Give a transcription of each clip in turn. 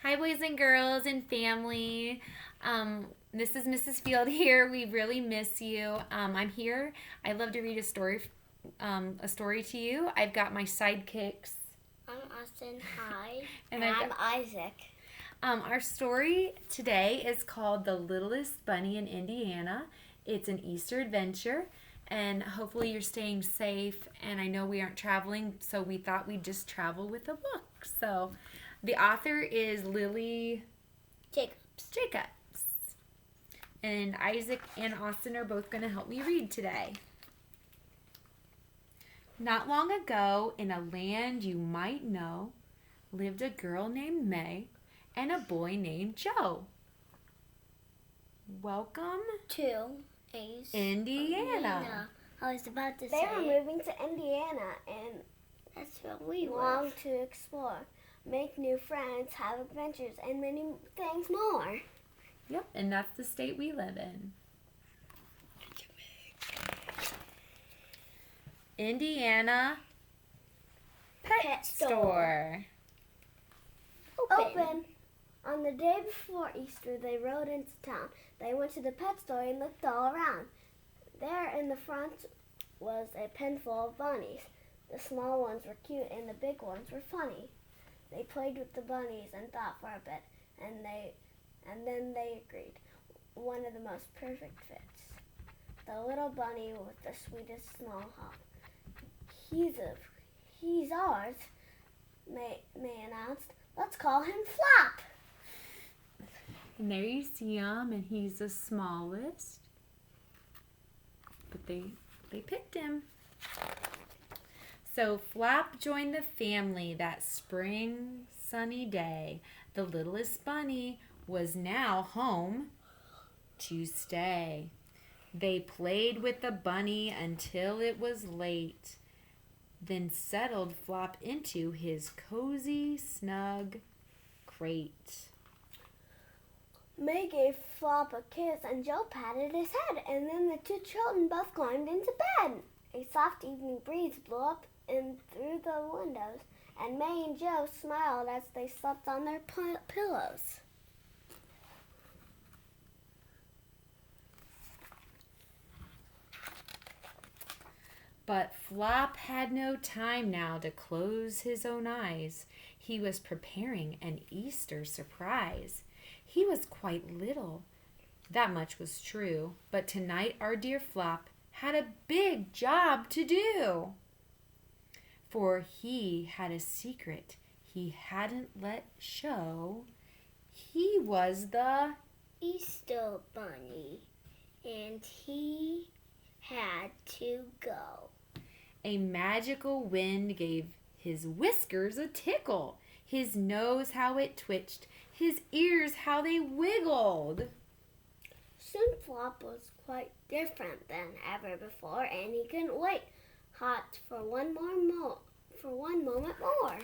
Hi, boys and girls and family. This is Mrs. Field here. We really miss you. I'm here. I love to read a story to you. I've got my sidekicks. I'm Austin. Hi. And I'm Isaac. Our story today is called The Littlest Bunny in Indiana. It's an Easter adventure, and hopefully you're staying safe. And I know we aren't traveling, so we thought we'd just travel with a book. So the author is Lily Jacobs. And Isaac and Austin are both going to help me read today. Not long ago, in a land you might know, lived a girl named May and a boy named Joe. Welcome to Indiana. I was about to They say were moving to Indiana and that's where we long live. to explore, make new friends, have adventures, and many things more. Yep, and that's the state we live in. Indiana Pet Store. Open. On the day before Easter, they rode into town. They went to the pet store and looked all around. There in the front was a pen full of bunnies. The small ones were cute and the big ones were funny. They played with the bunnies and thought for a bit, and then they agreed. One of the most perfect fits. The little bunny with the sweetest small hop. He's ours, May announced. Let's call him Flop. And there you see him, and he's the smallest. But they picked him. So Flop joined the family that spring sunny day. The littlest bunny was now home to stay. They played with the bunny until it was late, then settled Flop into his cozy, snug crate. May gave Flop a kiss and Joe patted his head, and then the two children both climbed into bed. A soft evening breeze blew up in through the windows, and May and Joe smiled as they slept on their pillows. But Flop had no time now to close his own eyes. He was preparing an Easter surprise. He was quite little, that much was true, but tonight our dear Flop had a big job to do. For he had a secret he hadn't let show. He was the Easter bunny, and he had to go. A magical wind gave his whiskers a tickle, his nose how it twitched, his ears how they wiggled. Soon Flop was quite different than ever before, and he couldn't wait hot for one moment more.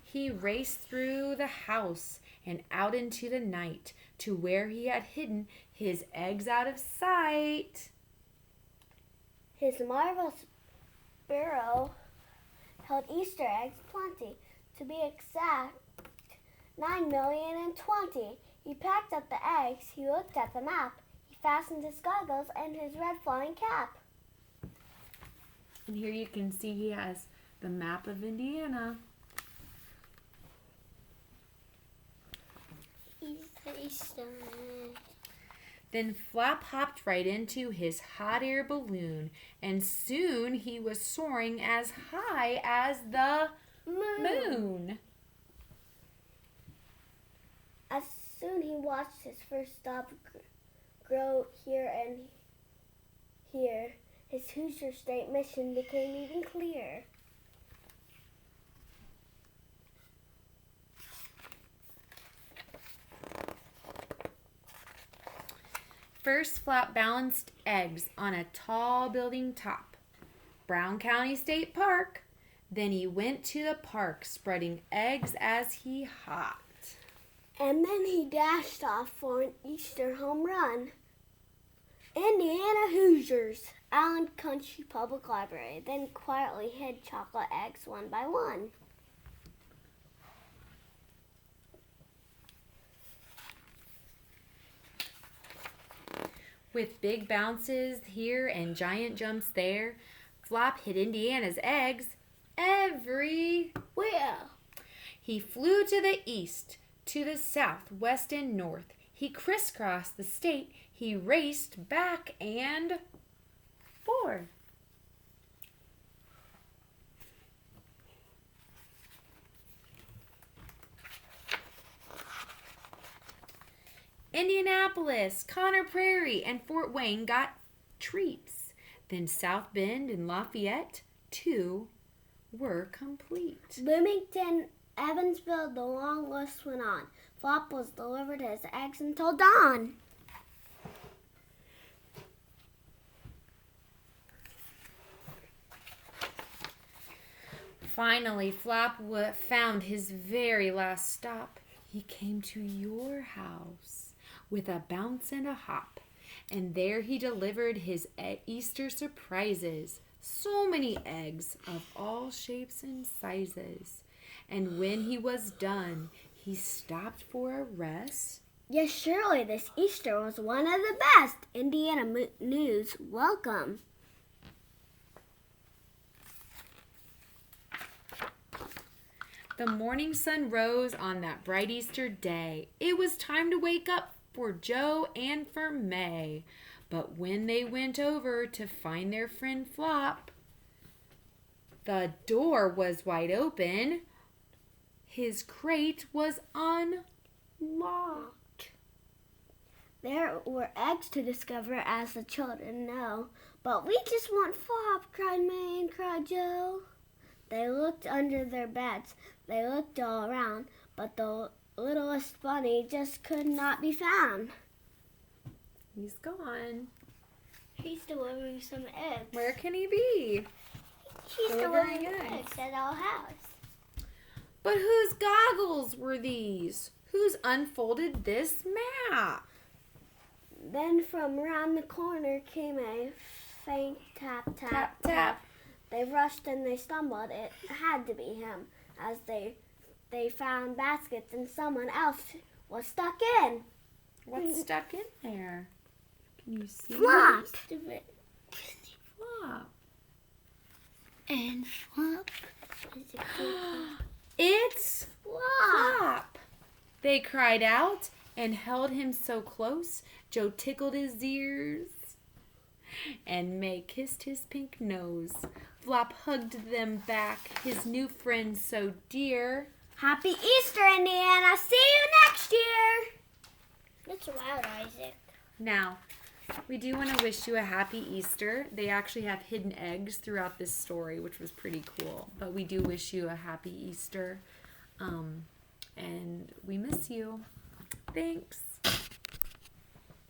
He raced through the house and out into the night to where he had hidden his eggs out of sight. His marvelous burrow held Easter eggs plenty. To be exact, 9,020,000. He packed up the eggs, he looked at the map, he fastened his goggles and his red flying cap. And here you can see he has the map of Indiana. Easter. Then Flop hopped right into his hot air balloon, and soon he was soaring as high as the moon. As soon he watched his first stop grow here and here, his Hoosier State mission became even clearer. First, Flop balanced eggs on a tall building top, Brown County State Park. Then he went to the park, spreading eggs as he hopped. And then he dashed off for an Easter home run. Indiana Hoosiers Allen Country Public Library, then quietly hid chocolate eggs one by one. With big bounces here and giant jumps there, Flop hid Indiana's eggs everywhere. He flew to the east, to the south, west, and north. He crisscrossed the state. He raced back and forth. Indianapolis, Conner Prairie, and Fort Wayne got treats. Then South Bend and Lafayette, too, were complete. Bloomington, Evansville, the long list went on. Flop was delivered his eggs until dawn. Finally, Flop found his very last stop. He came to your house with a bounce and a hop, and there he delivered his Easter surprises. So many eggs of all shapes and sizes. And when he was done, he stopped for a rest. Yes, surely this Easter was one of the best. Indiana News, welcome. The morning sun rose on that bright Easter day. It was time to wake up for Joe and for May. But when they went over to find their friend Flop, the door was wide open. His crate was unlocked. There were eggs to discover, as the children know. But we just want Flop, cried May and cried Joe. They looked under their beds. They looked all around, but the littlest bunny just could not be found. He's gone. He's delivering some eggs. Where can he be? She's delivering delivering eggs at our house. But whose goggles were these? Who's unfolded this map? Then from round the corner came a faint tap, tap, Tap, tap. They rushed and they stumbled. It had to be him, as they found baskets and someone else was stuck in. What's stuck in there? Can you see? Flop. Flop. And Flop. It's Flop! They cried out and held him so close, Joe tickled his ears and May kissed his pink nose. Flop hugged them back, his new friend so dear. Happy Easter, Indiana. See you next year. That's loud, Isaac. Now, we do want to wish you a happy Easter. They actually have hidden eggs throughout this story, which was pretty cool. But we do wish you a happy Easter. And we miss you. Thanks.